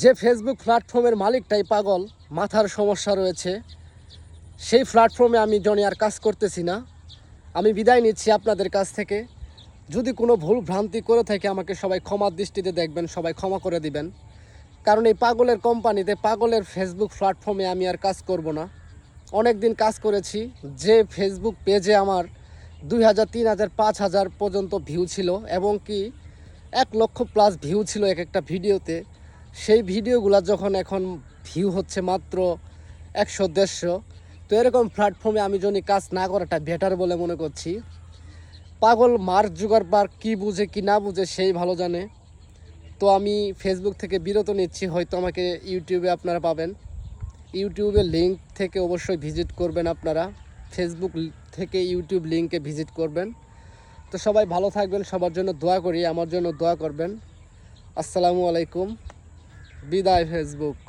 যে ফেসবুক প্ল্যাটফর্মের মালিকটাই পাগল, মাথার সমস্যা রয়েছে, সেই প্ল্যাটফর্মে আমি জনি আর কাজ করতেছি না। আমি বিদায় নিচ্ছি আপনাদের কাছ থেকে। যদি কোনো ভুল ভ্রান্তি করে থাকে আমাকে সবাই ক্ষমার দৃষ্টিতে দেখবেন, সবাই ক্ষমা করে দিবেন। কারণ এই পাগলের কোম্পানিতে, পাগলের ফেসবুক প্ল্যাটফর্মে আমি আর কাজ করব না। অনেক দিন কাজ করেছি। যে ফেসবুক পেজে আমার 2000, 3000, 5000 পর্যন্ত ভিউ ছিল এবং কি 1,00,000+ ভিউ ছিল এক একটা ভিডিওতে, সেই ভিডিওগুলো যখন এখন ভিউ হচ্ছে মাত্র 100-150, তো এরকম প্ল্যাটফর্মে আমি যদি কাজ না করাটা বেটার বলে মনে করছি। পাগল মার্ক জুকারবার্গ কী বুঝে কি না বুঝে সেই ভালো জানে। তো আমি ফেসবুক থেকে বিরত নিচ্ছি, হয়তো আমাকে ইউটিউবে আপনারা পাবেন। ইউটিউবের লিঙ্ক থেকে অবশ্যই ভিজিট করবেন আপনারা, ফেসবুক থেকে ইউটিউব লিঙ্কে ভিজিট করবেন। তো সবাই ভালো থাকবেন, সবার জন্য দোয়া করি, আমার জন্য দোয়া করবেন। আসসালামু আলাইকুম, বিদায় ফেসবুক।